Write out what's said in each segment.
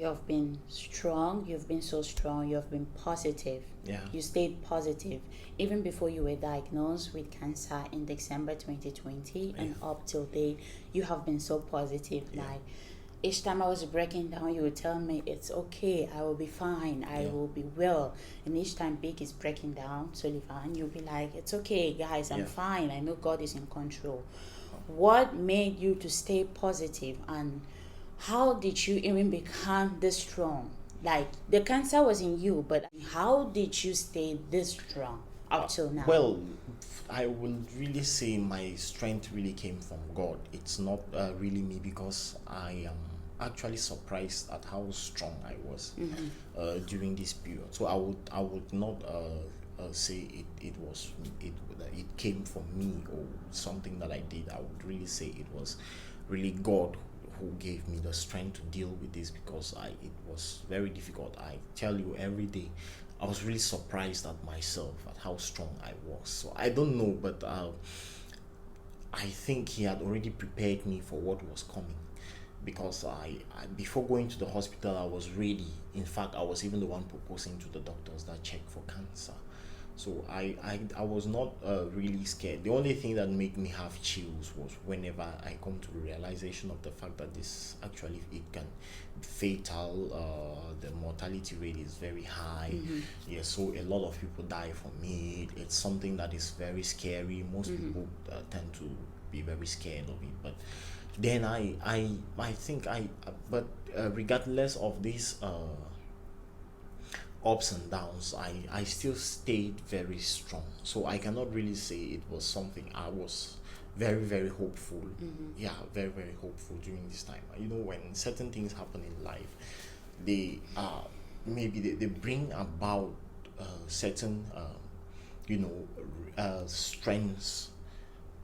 You've been strong. You've been so strong. You've been positive. Yeah. You stayed positive even before you were diagnosed with cancer in December 2020, and up till date, you have been so positive. Yeah. Like each time I was breaking down, you would tell me it's okay. I will be fine. I Yeah. will be well. And each time Big is breaking down, Sullivan, you'll be like, it's okay, guys. I'm Yeah. fine. I know God is in control. What made you to stay positive, and how did you even become this strong? Like the cancer was in you, but how did you stay this strong up till now? Well, I will really say my strength really came from God. It's not really me, because I am actually surprised at how strong I was during this period. So I would not say it came from me or something that I did. I would really say it was really God who gave me the strength to deal with this, because it was very difficult. I tell you, every day I was really surprised at myself at how strong I was. So I don't know, but I think he had already prepared me for what was coming, because I before going to the hospital, I was ready. In fact, I was even the one proposing to the doctors that check for cancer. So I was not really scared. The only thing that made me have chills was whenever I come to the realization of the fact that this actually it can be fatal. The mortality rate is very high. Yeah, so a lot of people die from it. It's something that is very scary. Most people tend to be very scared of it. But then I think but regardless of this ups and downs, I still stayed very strong. So I cannot really say it was something. I was very, very hopeful. Yeah, very, very hopeful during this time. You know, when certain things happen in life, they maybe they bring about certain you know strengths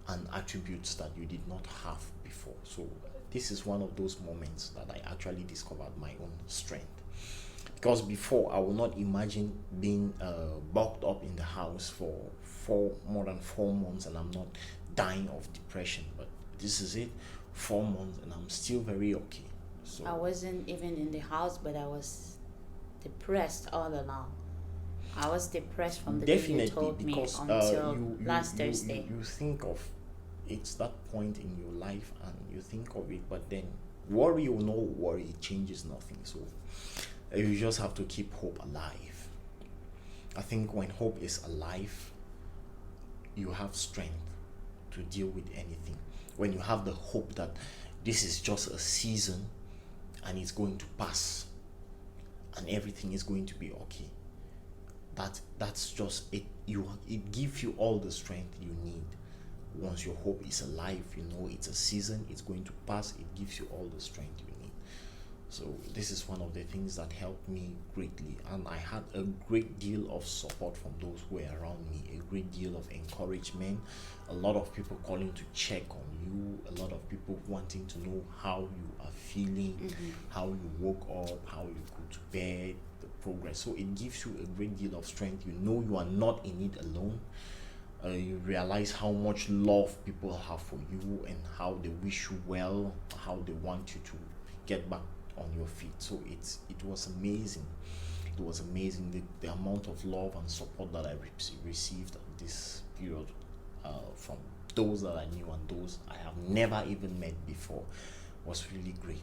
and attributes that you did not have before. So this is one of those moments that I actually discovered my own strength, because before I would not imagine being boxed up in the house for more than 4 months, and I'm not dying of depression. But this is it, 4 months, and I'm still very okay. So I wasn't even in the house, but I was depressed all along. I was depressed from the day you definitely, told me because until you last Thursday. you think of it's that point in your life and you think of it, but then worry or no worry, it changes nothing. So you just have to keep hope alive. I think when hope is alive, you have strength to deal with anything. When you have the hope that this is just a season and it's going to pass and everything is going to be okay, that's just it. It gives you all the strength you need. Once your hope is alive, you know it's a season, it's going to pass. It gives you all the strength you need. So this is one of the things that helped me greatly, and I had a great deal of support from those who were around me, a great deal of encouragement, a lot of people calling to check on you, a lot of people wanting to know how you are feeling, how you woke up, how you go to bed, the progress. So it gives you a great deal of strength. You know you are not in it alone. You realize how much love people have for you and how they wish you well, how they want you to get back on your feet. So it was amazing. It was amazing, the amount of love and support that I received at this period from those that I knew and those I have never even met before was really great.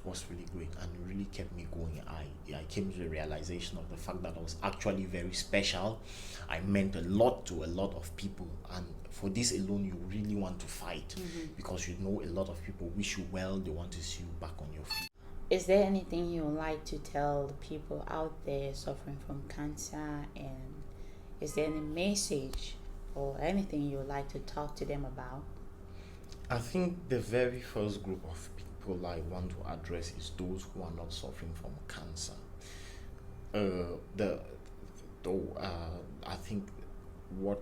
Was really great, and really kept me going. I came to the realization of the fact that I was actually very special. I meant a lot to a lot of people, and for this alone you really want to fight, because you know a lot of people wish you well, they want to see you back on your feet. Is there anything you would like to tell the people out there suffering from cancer, and is there any message or anything you would like to talk to them about? I think the very first group of people I want to address is those who are not suffering from cancer. The though I think what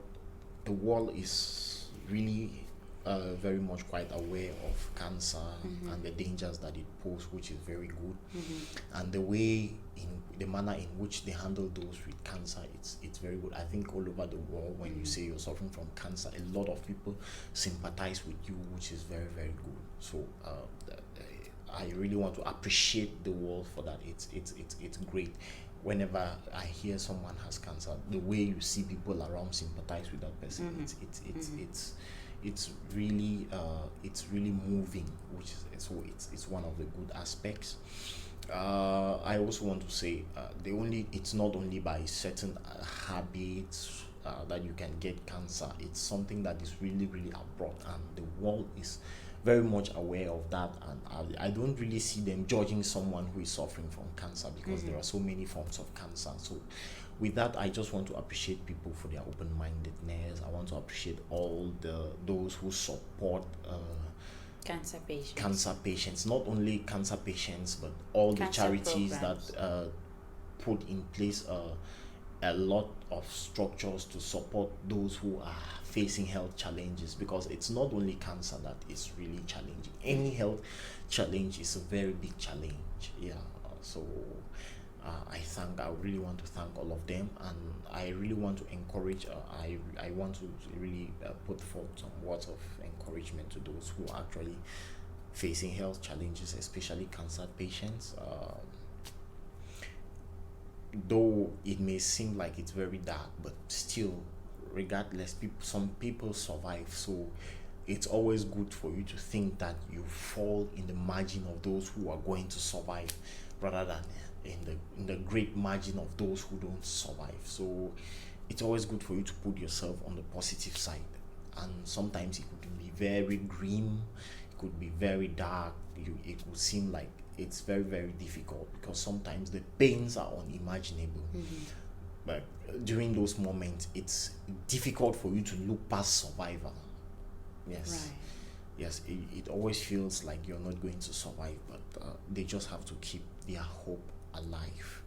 the world is really very much quite aware of cancer and the dangers that it poses, which is very good. And the manner in which they handle those with cancer, it's very good. I think all over the world, when you say you're suffering from cancer, a lot of people sympathize with you, which is very, very good. So I really want to appreciate the world for that. It's great. Whenever I hear someone has cancer, the way you see people around sympathize with that person, it's really moving, which is so it's one of the good aspects. I also want to say it's not only by certain habits that you can get cancer. It's something that is really abroad, and the world is very much aware of that. And I don't really see them judging someone who is suffering from cancer, because there are so many forms of cancer. So with that, I just want to appreciate people for their open-mindedness. I want to appreciate all those who support cancer patients, not only cancer patients, but all the charities programs that put in place a lot of structures to support those who are facing health challenges, because it's not only cancer that is really challenging. Any health challenge is a very big challenge. So I really want to thank all of them, and I really want to encourage. I want to really put forth some words of encouragement to those who are actually facing health challenges, especially cancer patients. Though it may seem like it's very dark, but still, regardless, some people survive. So it's always good for you to think that you fall in the margin of those who are going to survive, rather than in the great margin of those who don't survive. So it's always good for you to put yourself on the positive side. And sometimes it could be very grim, it could be very dark. It would seem like it's very difficult, because sometimes the pains are unimaginable. But during those moments, it's difficult for you to look past survival. Yes. Right. Yes, it always feels like you're not going to survive, but they just have to keep their hope alive.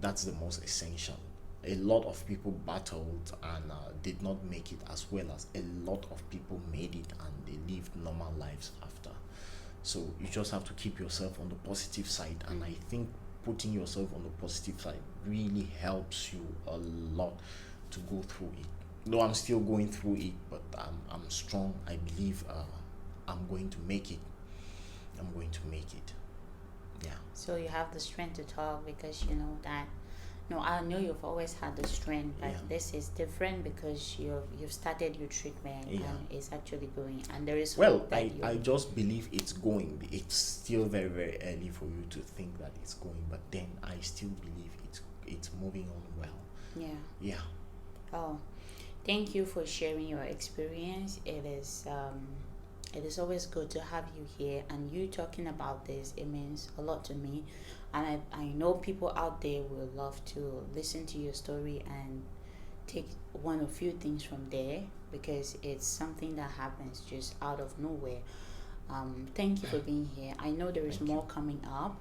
That's the most essential. A lot of people battled and did not make it, as well as a lot of people made it and they lived normal lives after. So you just have to keep yourself on the positive side, and I think putting yourself on the positive side really helps you a lot to go through it. Though I'm still going through it, but I'm strong. I believe I'm going to make it. I'm going to make it. Yeah. So you have the strength to talk, because you know that. No, I know you've always had the strength, but this is different because you've started your treatment and it's actually going, and there is hope that I just believe it's going. It's still very early for you to think that it's going, but then I still believe it's moving on well. Yeah. Oh, thank you for sharing your experience. It is always good to have you here, and you talking about this, it means a lot to me. And I know people out there will love to listen to your story and take one or few things from there, because it's something that happens just out of nowhere. Thank you for being here. I know there is more coming up,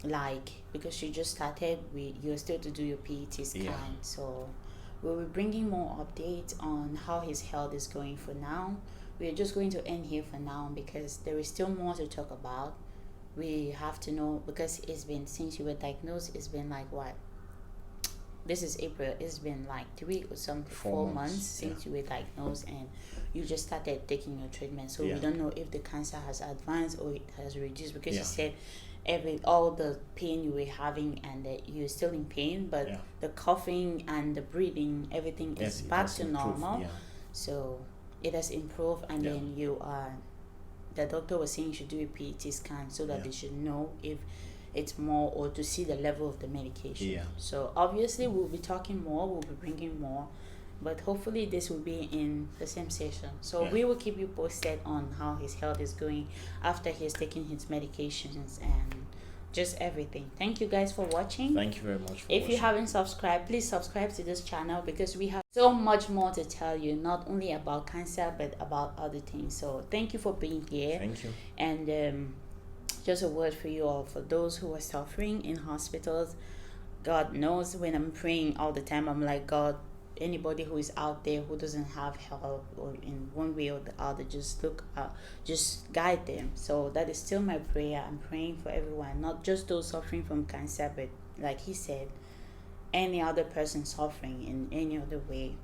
like, because you just started, you're still to do your PET scan. So we'll be bringing more updates on how his health is going. For now, we're just going to end here for now, because there is still more to talk about. We have to know, because it's been, since you were diagnosed, it's been like what? This is April. It's been like 4 months since you were diagnosed, and you just started taking your treatment. So we don't know if the cancer has advanced or it has reduced, because you said all the pain you were having, and that you're still in pain, but the coughing and the breathing, everything is back to normal. So it has improved, and then you are. The doctor was saying you should do a PET scan, so that they should know if it's more, or to see the level of the medication. So obviously we'll be talking more, we'll be bringing more, but hopefully this will be in the same session. So we will keep you posted on how his health is going after he's taking his medications and just everything. Thank you guys for watching. Thank you very much for If you haven't subscribed, please subscribe to this channel, because we have so much more to tell you, not only about cancer but about other things. So thank you for being here. Thank you. And just a word for you all, for those who are suffering in hospitals. God knows, when I'm praying all the time, I'm like, God, anybody who is out there who doesn't have help, or in one way or the other, just just guide them. So that is still my prayer. I'm praying for everyone, not just those suffering from cancer, but like he said, any other person suffering in any other way.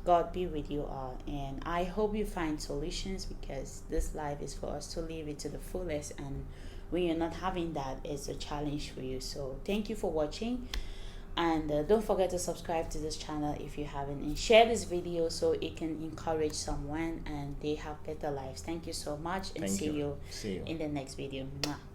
God be with you all, and I hope you find solutions, because this life is for us to live it to the fullest, and when you're not having that, it's a challenge for you. So thank you for watching, and don't forget to subscribe to this channel if you haven't, and share this video so it can encourage someone and they have better lives. Thank you so much, and Thank see you. you See you. in the next video. Mwah.